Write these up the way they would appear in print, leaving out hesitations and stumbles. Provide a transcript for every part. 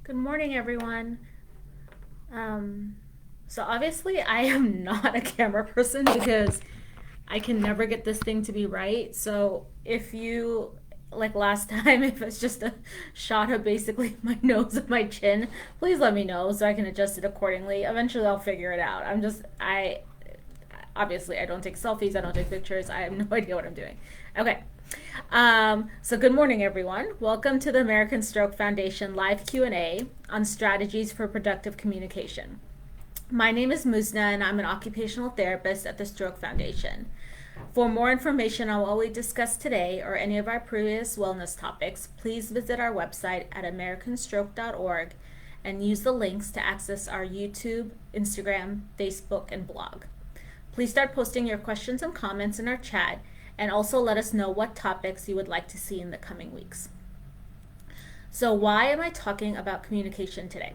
Good morning, everyone. So obviously I am not a camera person because I can never get this thing to be right. So if you, like last time, if it's just a shot of basically my nose and my chin, please let me know so I can adjust it accordingly. Eventually I'll figure it out. Obviously I don't take selfies, I don't take pictures, I have no idea what I'm doing. Okay. So good morning, everyone. Welcome to the American Stroke Foundation live Q&A on strategies for productive communication. My name is Muzna, and I'm an occupational therapist at the Stroke Foundation. For more information on what we discussed today or any of our previous wellness topics, please visit our website at americanstroke.org and use the links to access our YouTube, Instagram, Facebook, and blog. Please start posting your questions and comments in our chat, and also let us know what topics you would like to see in the coming weeks. So why am I talking about communication today?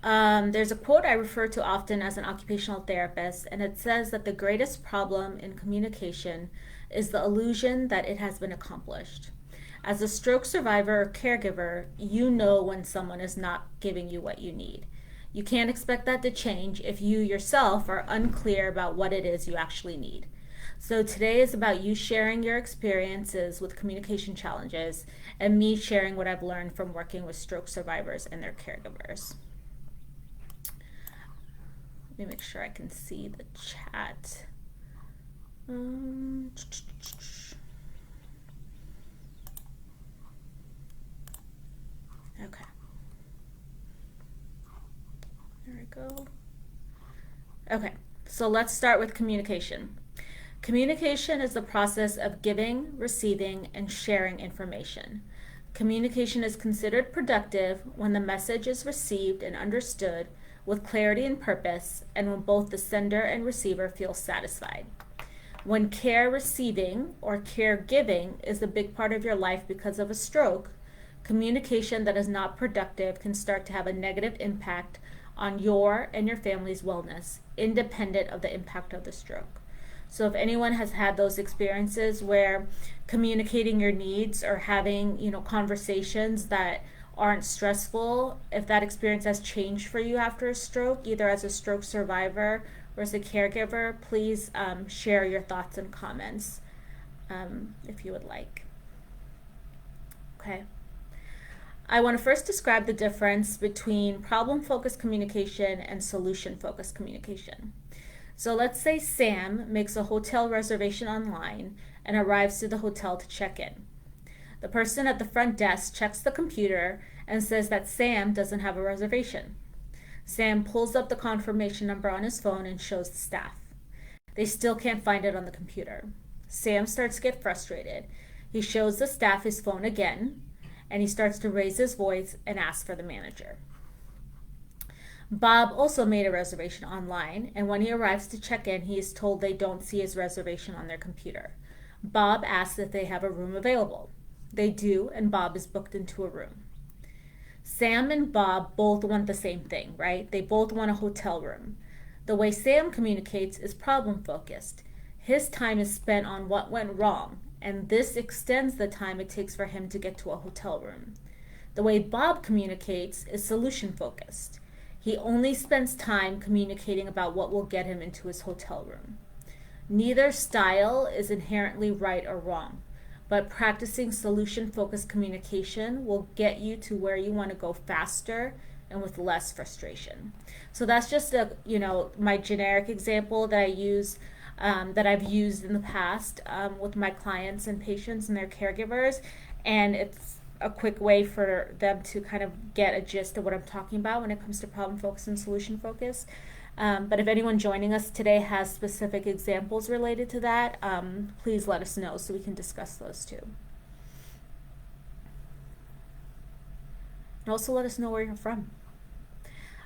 There's a quote I refer to often as an occupational therapist, and it says that the greatest problem in communication is the illusion that it has been accomplished. As a stroke survivor or caregiver, you know when someone is not giving you what you need. You can't expect that to change if you yourself are unclear about what it is you actually need. So today is about you sharing your experiences with communication challenges and me sharing what I've learned from working with stroke survivors and their caregivers. Let me make sure I can see the chat. Okay. There we go. Okay, so let's start with communication. Communication is the process of giving, receiving, and sharing information. Communication is considered productive when the message is received and understood with clarity and purpose, and when both the sender and receiver feel satisfied. When care receiving or care giving is a big part of your life because of a stroke, communication that is not productive can start to have a negative impact on your and your family's wellness, independent of the impact of the stroke. So if anyone has had those experiences where communicating your needs or having, conversations that aren't stressful, if that experience has changed for you after a stroke, either as a stroke survivor or as a caregiver, please share your thoughts and comments if you would like. Okay. I want to first describe the difference between problem-focused communication and solution-focused communication. So let's say Sam makes a hotel reservation online and arrives to the hotel to check in. The person at the front desk checks the computer and says that Sam doesn't have a reservation. Sam pulls up the confirmation number on his phone and shows the staff. They still can't find it on the computer. Sam starts to get frustrated. He shows the staff his phone again, and he starts to raise his voice and ask for the manager. Bob also made a reservation online, and when he arrives to check in, he is told they don't see his reservation on their computer. Bob asks if they have a room available. They do, and Bob is booked into a room. Sam and Bob both want the same thing, right? They both want a hotel room. The way Sam communicates is problem-focused. His time is spent on what went wrong, and this extends the time it takes for him to get to a hotel room. The way Bob communicates is solution-focused. He only spends time communicating about what will get him into his hotel room. Neither style is inherently right or wrong, but practicing solution-focused communication will get you to where you want to go faster and with less frustration. So that's just my generic example that I use, that I've used in the past with my clients and patients and their caregivers, and it's a quick way for them to kind of get a gist of what I'm talking about when it comes to problem focus and solution focus. But if anyone joining us today has specific examples related to that, please let us know so we can discuss those too. And also let us know where you're from.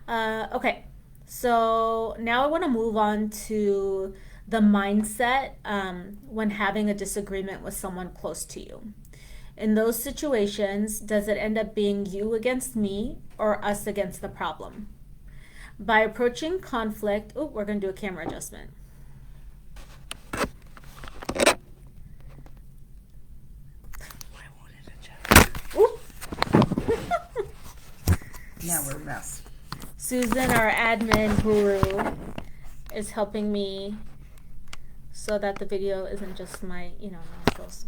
Okay, so now I want to move on to the mindset when having a disagreement with someone close to you. In those situations, does it end up being you against me or us against the problem? By approaching conflict, we're going to do a camera adjustment. Now we're a mess. Susan, our admin guru, is helping me so that the video isn't just my, nostrils.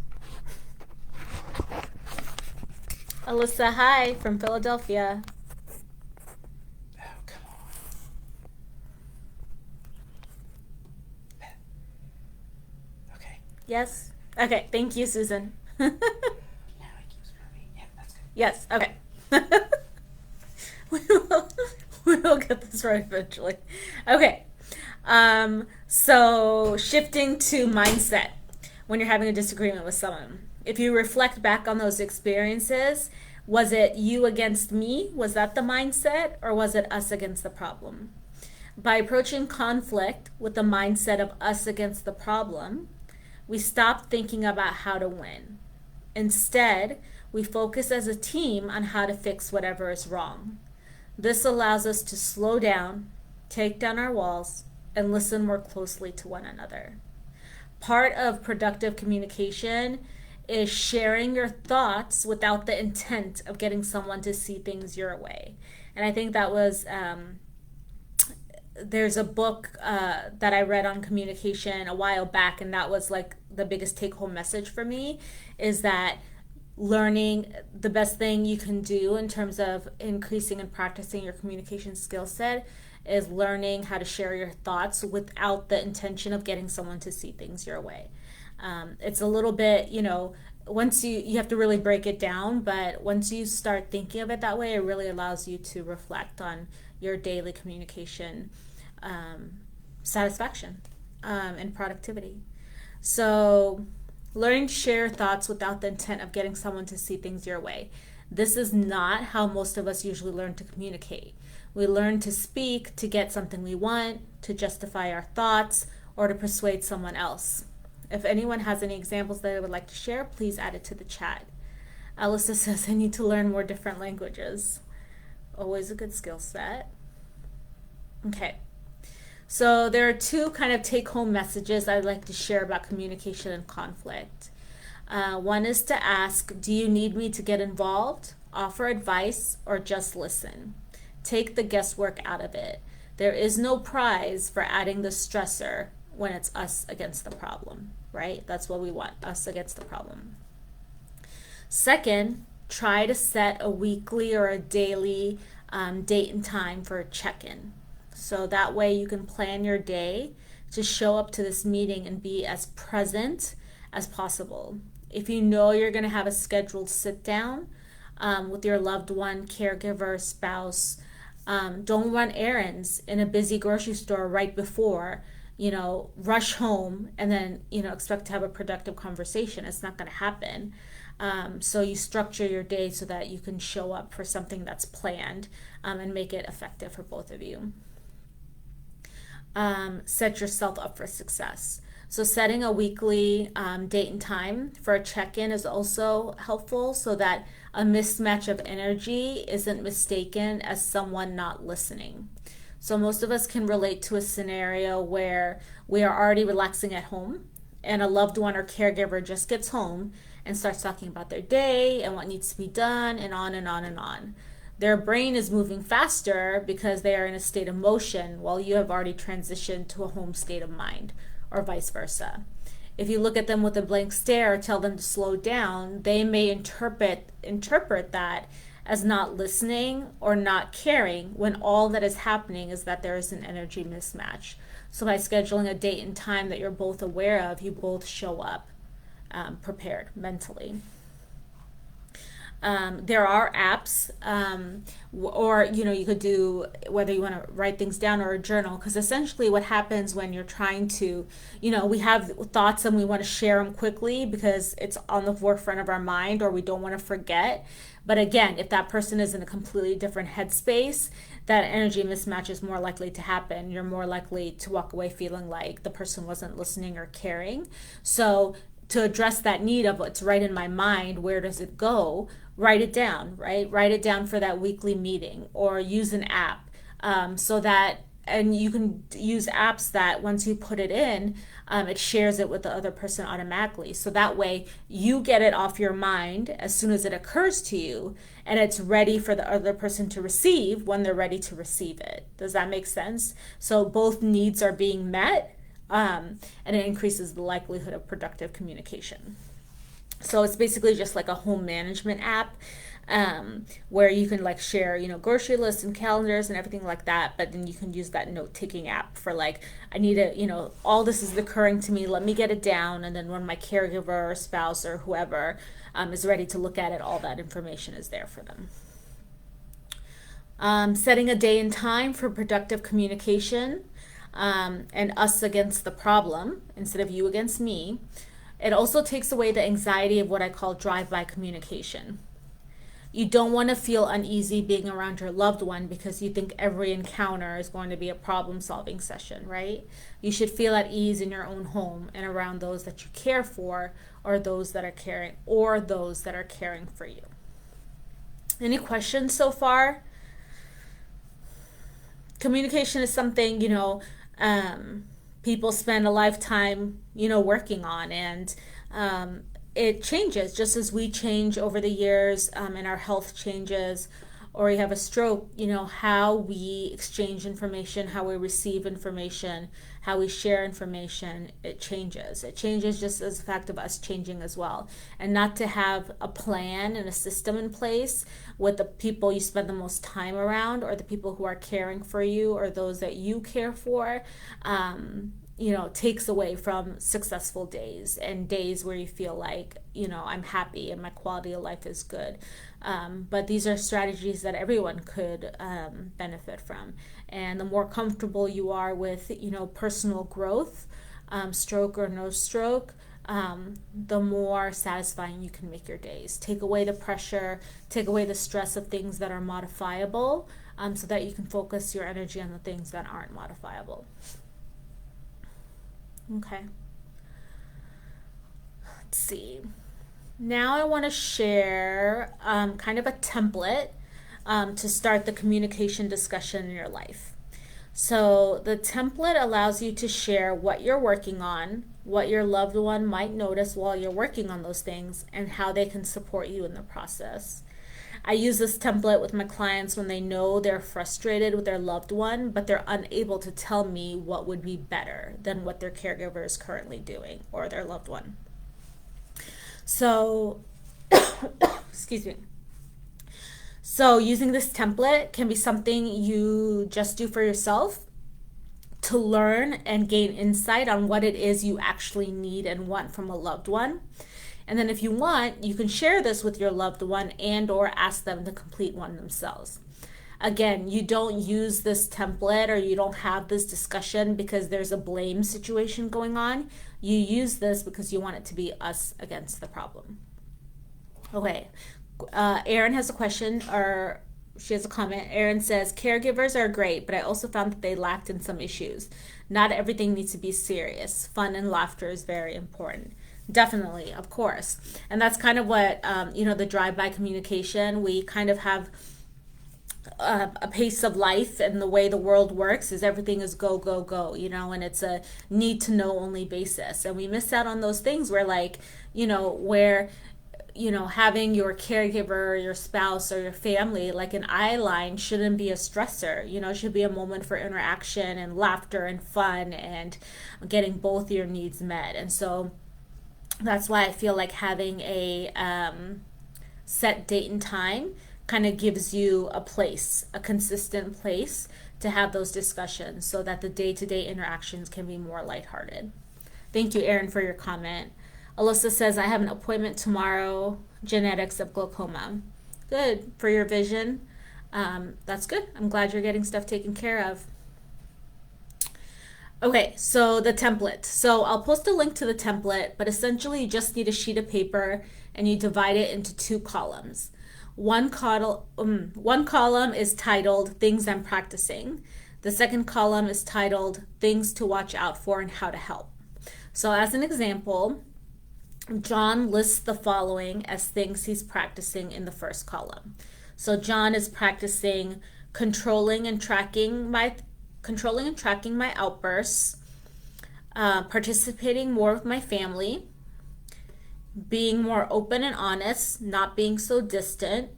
Alyssa, hi, from Philadelphia. Oh, come on. Okay. Yes? Okay, thank you, Susan. Now it keeps moving. Yeah, that's good. Yes, okay. we will get this right eventually. Okay. So shifting to mindset when you're having a disagreement with someone. If you reflect back on those experiences, was it you against me? Was that the mindset? Or was it us against the problem? By approaching conflict with the mindset of us against the problem, we stop thinking about how to win. Instead, we focus as a team on how to fix whatever is wrong. This allows us to slow down, take down our walls, and listen more closely to one another. Part of productive communication is sharing your thoughts without the intent of getting someone to see things your way. And I think that was, there's a book that I read on communication a while back, and that was like the biggest take home message for me, is that learning the best thing you can do in terms of increasing and practicing your communication skill set is learning how to share your thoughts without the intention of getting someone to see things your way. It's a little bit, once you have to really break it down, but once you start thinking of it that way, it really allows you to reflect on your daily communication satisfaction and productivity. So learning to share thoughts without the intent of getting someone to see things your way. This is not how most of us usually learn to communicate. We learn to speak to get something we want, to justify our thoughts, or to persuade someone else. If anyone has any examples that they would like to share, please add it to the chat. Alyssa says, I need to learn more different languages. Always a good skill set. Okay. So there are two kind of take-home messages I'd like to share about communication and conflict. One is to ask, do you need me to get involved, offer advice, or just listen? Take the guesswork out of it. There is no prize for adding the stressor when it's us against the problem, right? That's what we want, us against the problem. Second, try to set a weekly or a daily date and time for a check-in. So that way you can plan your day to show up to this meeting and be as present as possible. If you know you're going to have a scheduled sit down with your loved one, caregiver, spouse, don't run errands in a busy grocery store right before, rush home and then, expect to have a productive conversation. It's not going to happen. So you structure your day so that you can show up for something that's planned and make it effective for both of you. Set yourself up for success. So setting a weekly date and time for a check-in is also helpful so that a mismatch of energy isn't mistaken as someone not listening. So most of us can relate to a scenario where we are already relaxing at home and a loved one or caregiver just gets home and starts talking about their day and what needs to be done and on and on and on. Their brain is moving faster because they are in a state of motion while you have already transitioned to a home state of mind, or vice versa. If you look at them with a blank stare or tell them to slow down, they may interpret that as not listening or not caring when all that is happening is that there is an energy mismatch. So by scheduling a date and time that you're both aware of, you both show up prepared mentally. There are apps, or you could do, whether you want to write things down or a journal, because essentially what happens when you're trying to, we have thoughts and we want to share them quickly because it's on the forefront of our mind or we don't want to forget. But again, if that person is in a completely different headspace, that energy mismatch is more likely to happen. You're more likely to walk away feeling like the person wasn't listening or caring. So to address that need of what's right in my mind, where does it go? Write it down, right? Write it down for that weekly meeting or use an app so that and you can use apps that once you put it in, it shares it with the other person automatically. So that way you get it off your mind as soon as it occurs to you, and it's ready for the other person to receive when they're ready to receive it. Does that make sense? So both needs are being met, and it increases the likelihood of productive communication. So it's basically just like a home management app, where you can like share, grocery lists and calendars and everything like that. But then you can use that note taking app for like, I need to, all this is occurring to me. Let me get it down. And then when my caregiver or spouse or whoever is ready to look at it, all that information is there for them. Setting a day and time for productive communication, and us against the problem instead of you against me. It also takes away the anxiety of what I call drive-by communication. You don't want to feel uneasy being around your loved one because you think every encounter is going to be a problem-solving session, right? You should feel at ease in your own home and around those that you care for, or those that are caring for you. Any questions so far? Communication is something, people spend a lifetime, working on, and it changes just as we change over the years, and our health changes, or you have a stroke, how we exchange information, how we receive information, how we share information, it changes. It changes just as a fact of us changing as well. And not to have a plan and a system in place with the people you spend the most time around, or the people who are caring for you, or those that you care for, takes away from successful days and days where you feel like, I'm happy and my quality of life is good. But these are strategies that everyone could benefit from. And the more comfortable you are with, personal growth, stroke or no stroke, the more satisfying you can make your days. Take away the pressure, take away the stress of things that are modifiable, so that you can focus your energy on the things that aren't modifiable. Okay. Let's see. Now I want to share kind of a template to start the communication discussion in your life. So the template allows you to share what you're working on, what your loved one might notice while you're working on those things, and how they can support you in the process. I use this template with my clients when they know they're frustrated with their loved one, but they're unable to tell me what would be better than what their caregiver is currently doing, or their loved one. So, excuse me. So using this template can be something you just do for yourself to learn and gain insight on what it is you actually need and want from a loved one. And then if you want, you can share this with your loved one and or ask them to complete one themselves. Again, you don't use this template, or you don't have this discussion because there's a blame situation going on. You use this because you want it to be us against the problem. Okay, Erin has a question, or she has a comment. Erin says, caregivers are great, but I also found that they lacked in some issues. Not everything needs to be serious. Fun and laughter is very important. Definitely, of course. And that's kind of what, the drive-by communication, we kind of have a pace of life, and the way the world works is everything is go, go, go, and it's a need to know only basis. And we miss out on those things where having your caregiver, your spouse, or your family, like an eye line, shouldn't be a stressor. It should be a moment for interaction and laughter and fun and getting both your needs met. And so that's why I feel like having a set date and time kind of gives you a consistent place to have those discussions, so that the day-to-day interactions can be more lighthearted. Thank you, Erin, for your comment. Alyssa says, I have an appointment tomorrow, genetics of glaucoma. Good, for your vision. That's good. I'm glad you're getting stuff taken care of. Okay, so the template. So I'll post a link to the template, but essentially you just need a sheet of paper and you divide it into two columns. One column is titled Things I'm Practicing. The second column is titled Things to Watch Out For and How to Help. So as an example, John lists the following as things he's practicing in the first column. So John is practicing controlling and tracking my controlling and tracking my outbursts, participating more with my family, being more open and honest, not being so distant,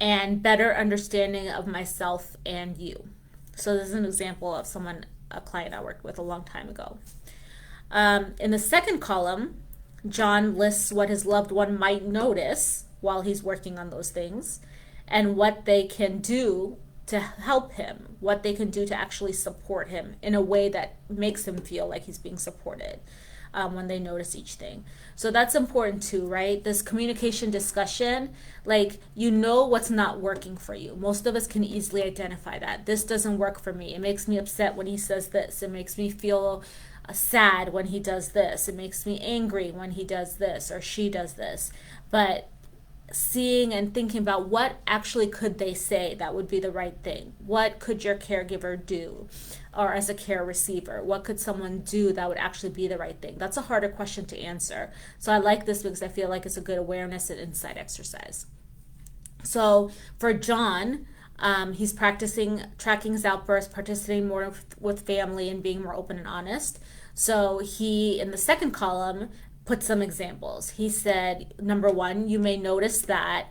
and better understanding of myself and you. So this is an example of a client I worked with a long time ago. In the second column, John lists what his loved one might notice while he's working on those things and what they can do to help him, what they can do to actually support him in a way that makes him feel like he's being supported when they notice each thing. So that's important too, right? This communication discussion, like, you know what's not working for you. Most of us can easily identify that. This doesn't work for me. It makes me upset when he says this. It makes me feel sad when he does this. It makes me angry when he does this or she does this. But seeing and thinking about what actually could they say that would be the right thing. What could your caregiver do? Or as a care receiver, what could someone do that would actually be the right thing? That's a harder question to answer. So I like this because I feel like it's a good awareness and insight exercise. So for John, he's practicing tracking his outbursts, participating more with family, and being more open and honest. So he, in the second column, put some examples. He said, number one, you may notice that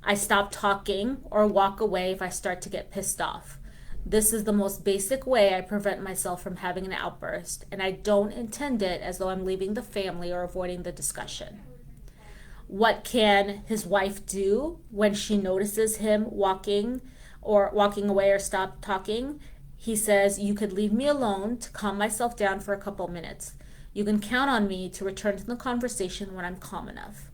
I stop talking or walk away if I start to get pissed off. This is the most basic way I prevent myself from having an outburst, and I don't intend it as though I'm leaving the family or avoiding the discussion. What can his wife do when she notices him walking away or stop talking? He says, you could leave me alone to calm myself down for a couple minutes. You can count on me to return to the conversation when I'm calm enough.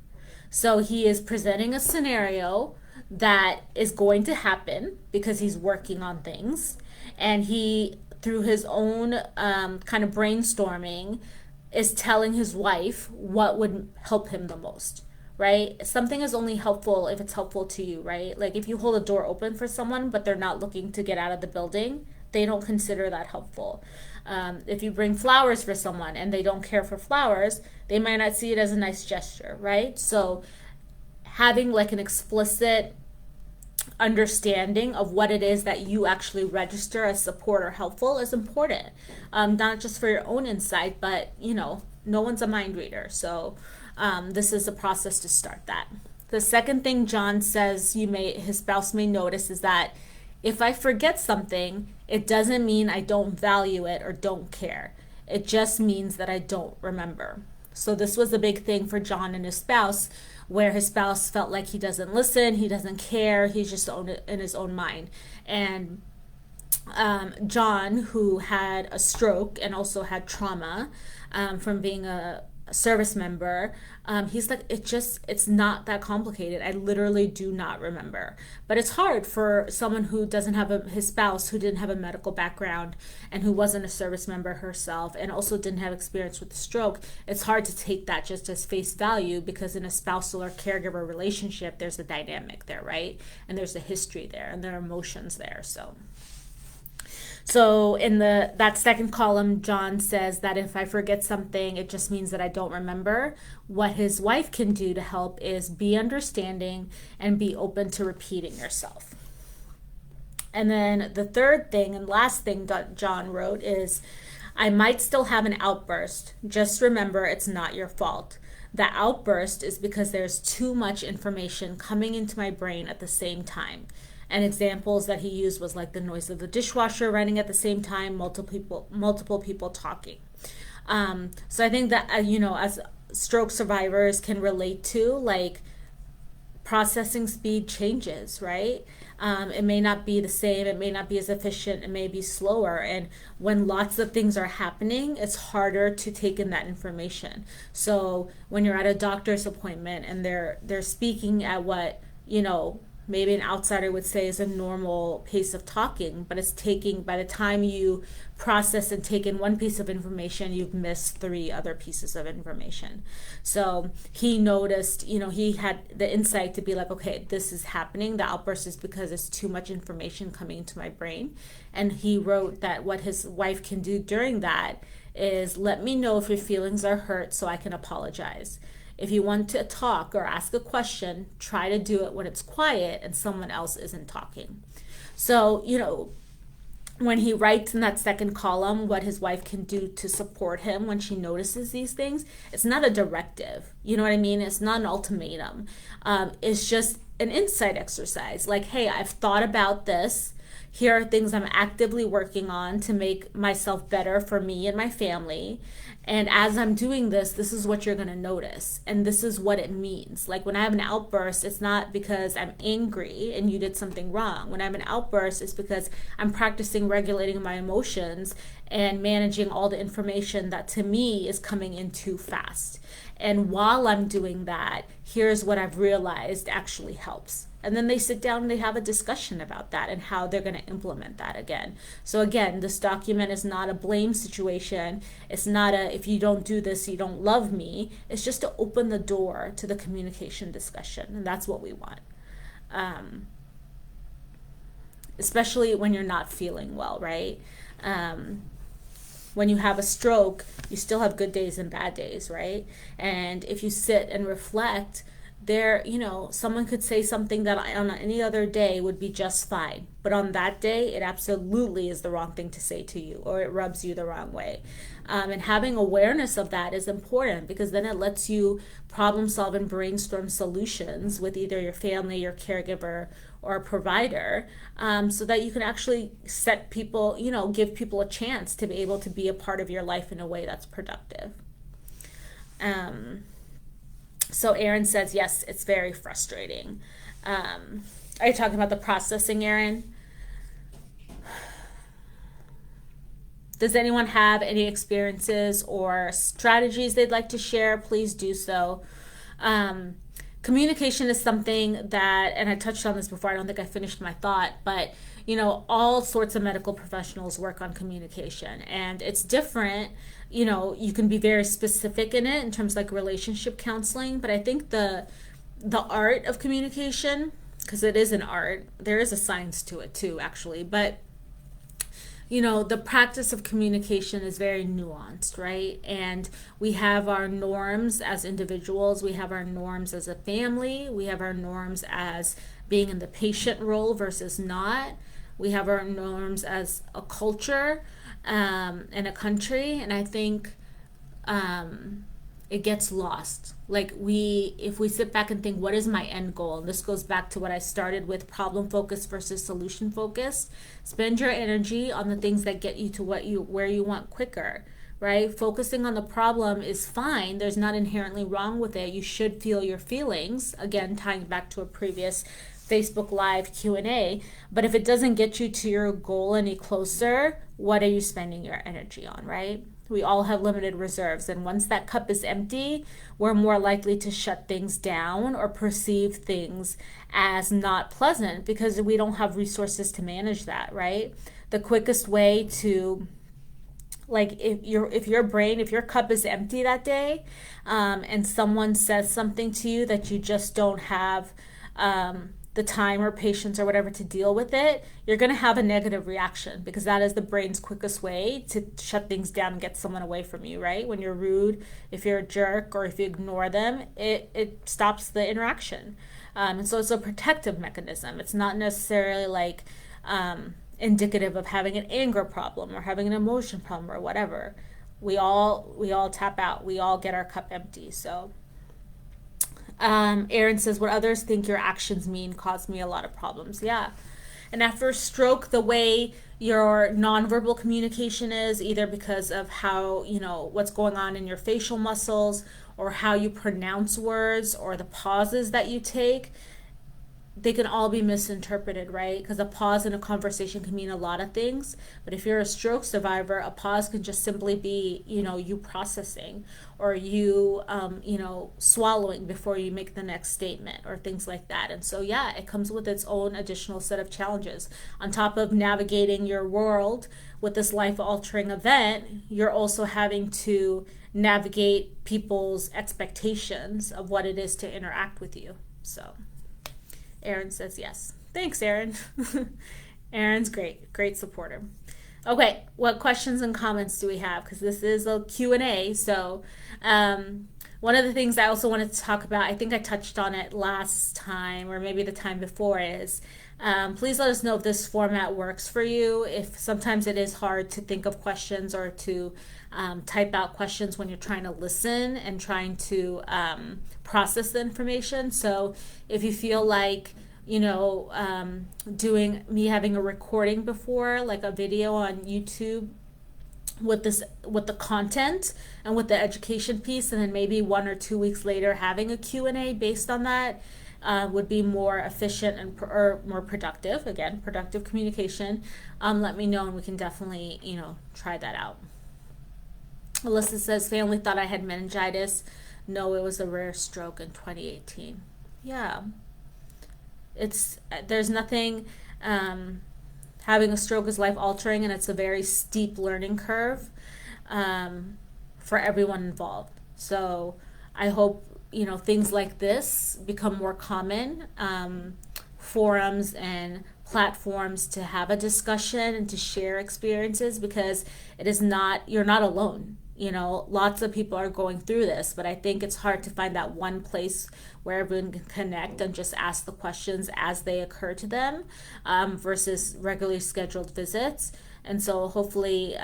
So he is presenting a scenario that is going to happen because he's working on things. And he, through his own kind of brainstorming, is telling his wife what would help him the most, right? Something is only helpful if it's helpful to you, right? Like if you hold a door open for someone, but they're not looking to get out of the building, they don't consider that helpful. If you bring flowers for someone and they don't care for flowers, they might not see it as a nice gesture, right? So having like an explicit understanding of what it is that you actually register as support or helpful is important. Not just for your own insight, but no one's a mind reader. So this is a process to start that. The second thing John says his spouse may notice is that if I forget something, it doesn't mean I don't value it or don't care. It just means that I don't remember. So this was a big thing for John and his spouse, where his spouse felt like he doesn't listen, he doesn't care, he's just in his own mind. And John, who had a stroke and also had trauma from being a service member, he's like, it's not that complicated. I literally do not remember. But it's hard for someone who doesn't have his spouse who didn't have a medical background and who wasn't a service member herself and also didn't have experience with the stroke. It's hard to take that just as face value, because in a spousal or caregiver relationship, there's a dynamic there, right? And there's a history there and there are emotions there. So in that second column, John says that if I forget something, it just means that I don't remember. What his wife can do to help is be understanding and be open to repeating yourself. And then the third thing and last thing that John wrote is, I might still have an outburst. Just remember, it's not your fault. The outburst is because there's too much information coming into my brain at the same time. And examples that he used was like the noise of the dishwasher running at the same time, multiple people talking. So I think that, as stroke survivors can relate to, like, processing speed changes, right? It may not be the same, it may not be as efficient, it may be slower. And when lots of things are happening, it's harder to take in that information. So when you're at a doctor's appointment and they're speaking at what, maybe an outsider would say is a normal pace of talking, but it's taking, by the time you process and take in one piece of information, you've missed 3 other pieces of information. So he noticed, he had the insight to be like, okay, this is happening. The outburst is because it's too much information coming into my brain. And he wrote that what his wife can do during that is, let me know if your feelings are hurt so I can apologize. If you want to talk or ask a question, try to do it when it's quiet and someone else isn't talking. So, when he writes in that second column what his wife can do to support him when she notices these things, it's not a directive. You know what I mean? It's not an ultimatum. It's just an insight exercise. Like, hey, I've thought about this. Here are things I'm actively working on to make myself better for me and my family. And as I'm doing this, this is what you're going to notice. And this is what it means. Like when I have an outburst, it's not because I'm angry and you did something wrong. When I have an outburst, it's because I'm practicing regulating my emotions and managing all the information that to me is coming in too fast. And while I'm doing that, here's what I've realized actually helps. And then they sit down and they have a discussion about that and how they're going to implement that again. So again, this document is not a blame situation. It's not a, if you don't do this, you don't love me. It's just to open the door to the communication discussion. And that's what we want. Especially when you're not feeling well, right? When you have a stroke, you still have good days and bad days, right? And if you sit and reflect, there, someone could say something that on any other day would be just fine, but on that day it absolutely is the wrong thing to say to you, or it rubs you the wrong way. And having awareness of that is important, because then it lets you problem solve and brainstorm solutions with either your family, your caregiver, or a provider, so that you can actually set people, give people a chance to be able to be a part of your life in a way that's productive. So Aaron says, yes, it's very frustrating. Are you talking about the processing, Aaron? Does anyone have any experiences or strategies they'd like to share? Please do so. Communication is something that, and I touched on this before, I don't think I finished my thought, but all sorts of medical professionals work on communication, and it's different. You can be very specific in it in terms of like relationship counseling, but I think the art of communication, because it is an art, there is a science to it too, actually, but the practice of communication is very nuanced, right? And we have our norms as individuals, we have our norms as a family, we have our norms as being in the patient role versus not. We have our norms as a culture and a country, and I think it gets lost. Like if we sit back and think, what is my end goal? And this goes back to what I started with, problem focused versus solution focused. Spend your energy on the things that get you to where you want quicker, right? Focusing on the problem is fine. There's not inherently wrong with it. You should feel your feelings. Again, tying back to a previous Facebook Live Q&A. But if it doesn't get you to your goal any closer, what are you spending your energy on, right? We all have limited reserves, and once that cup is empty, we're more likely to shut things down or perceive things as not pleasant because we don't have resources to manage that, right? The quickest way to, like, if your cup is empty that day, and someone says something to you that you just don't have the time or patience or whatever to deal with it, you're going to have a negative reaction, because that is the brain's quickest way to shut things down and get someone away from you, right? When you're rude, if you're a jerk, or if you ignore them, it stops the interaction. And so it's a protective mechanism. It's not necessarily like indicative of having an anger problem or having an emotion problem or whatever. We all tap out. We all get our cup empty. So Aaron says, what others think your actions mean caused me a lot of problems. Yeah. And after a stroke, the way your nonverbal communication is, either because of how, what's going on in your facial muscles, or how you pronounce words, or the pauses that you take, they can all be misinterpreted, right? Because a pause in a conversation can mean a lot of things. But if you're a stroke survivor, a pause can just simply be, you processing, or you, swallowing before you make the next statement, or things like that. And so, yeah, it comes with its own additional set of challenges. On top of navigating your world with this life-altering event, you're also having to navigate people's expectations of what it is to interact with you. So Aaron says yes. Thanks, Aaron. Aaron's great supporter. Okay, what questions and comments do we have? Because this is a Q&A. So one of the things I also wanted to talk about, I think I touched on it last time or maybe the time before, is Please let us know if this format works for you. If sometimes it is hard to think of questions or to type out questions when you're trying to listen and trying to process the information. So if you feel like, doing me having a recording before, like a video on YouTube with the content and with the education piece, and then maybe 1 or 2 weeks later having a Q&A based on that, would be more efficient and or more productive. Again, productive communication. Let me know and we can definitely try that out. Alyssa says family thought I had meningitis. No, it was a rare stroke in 2018. Yeah, there's nothing. Having a stroke is life altering, and it's a very steep learning curve for everyone involved. So I hope things like this become more common, forums and platforms to have a discussion and to share experiences, because you're not alone. Lots of people are going through this, but I think it's hard to find that one place where everyone can connect and just ask the questions as they occur to them, versus regularly scheduled visits. And so hopefully,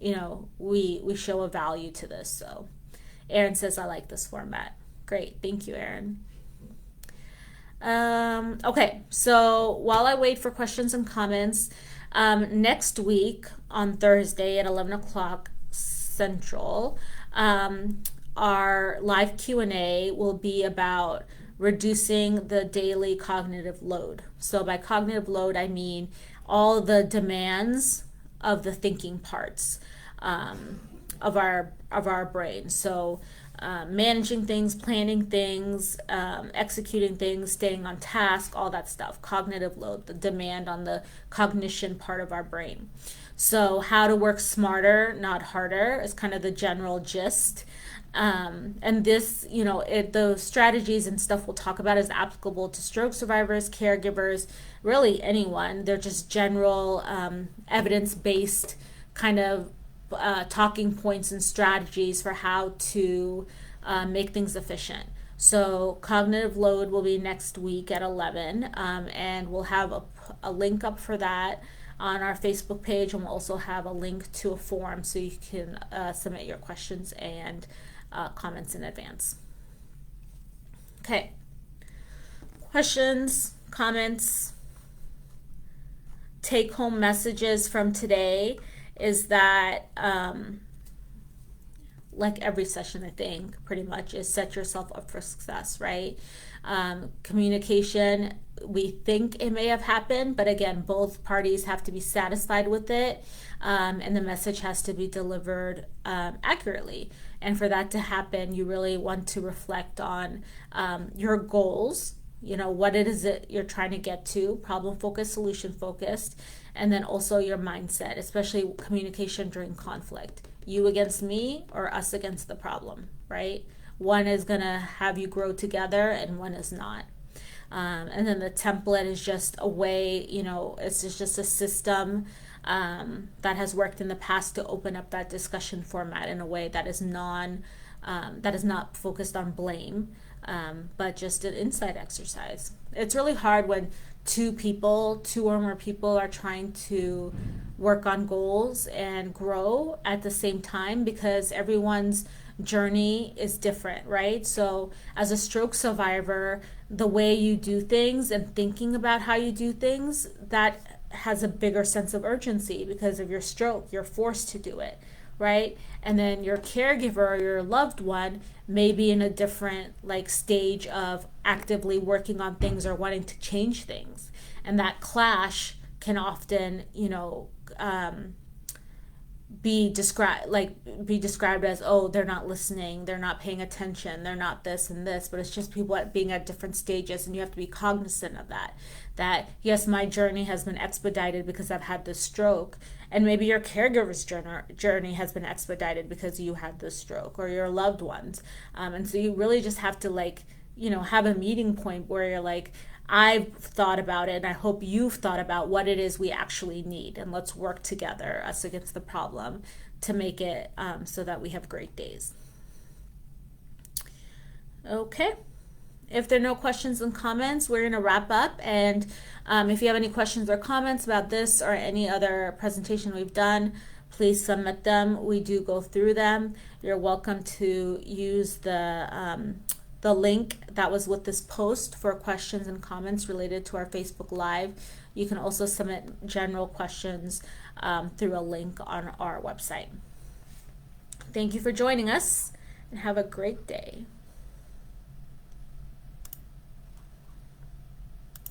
we show a value to this. So Erin says, I like this format. Great. Thank you, Erin. Okay, so while I wait for questions and comments, next week on Thursday at 11 o'clock Central, our live Q&A will be about reducing the daily cognitive load. So by cognitive load, I mean all the demands of the thinking parts of our brain. So managing things, planning things, executing things, staying on task, all that stuff. Cognitive load, the demand on the cognition part of our brain. So how to work smarter, not harder, is kind of the general gist. And this, the strategies and stuff we'll talk about is applicable to stroke survivors, caregivers, really anyone. They're just general evidence-based kind of talking points and strategies for how to make things efficient. So cognitive load will be next week at 11, and we'll have a link up for that on our Facebook page, and we'll also have a link to a form so you can submit your questions and comments in advance. Okay. Questions, comments, take-home messages from today is that, like every session, I think, pretty much, is set yourself up for success, right? Communication, we think it may have happened, but again, both parties have to be satisfied with it, and the message has to be delivered accurately. And for that to happen, you really want to reflect on your goals, what it is that you're trying to get to, problem focused, solution focused, and then also your mindset, especially communication during conflict. You against me or us against the problem, right? One is going to have you grow together and one is not. And then the template is just a way, it's just a system that has worked in the past to open up that discussion format in a way that is that is not focused on blame, but just an insight exercise. It's really hard when two or more people are trying to work on goals and grow at the same time, because everyone's journey is different, right? So as a stroke survivor, the way you do things and thinking about how you do things, that has a bigger sense of urgency because of your stroke. You're forced to do it, right? And then your caregiver or your loved one may be in a different stage of actively working on things or wanting to change things. And that clash can often, be described as, oh, they're not listening, they're not paying attention, they're not this and this, but it's just people being at different stages, and you have to be cognizant of that yes, my journey has been expedited because I've had this stroke, and maybe your caregiver's journey has been expedited because you had this stroke, or your loved ones, and so you really just have to have a meeting point where you're like, I've thought about it, and I hope you've thought about what it is we actually need, and let's work together, us against the problem, to make it so that we have great days. Okay. If there are no questions and comments, we're going to wrap up. And if you have any questions or comments about this or any other presentation we've done, please submit them. We do go through them. You're welcome to use the link that was with this post for questions and comments related to our Facebook Live. You can also submit general questions through a link on our website. Thank you for joining us, and have a great day.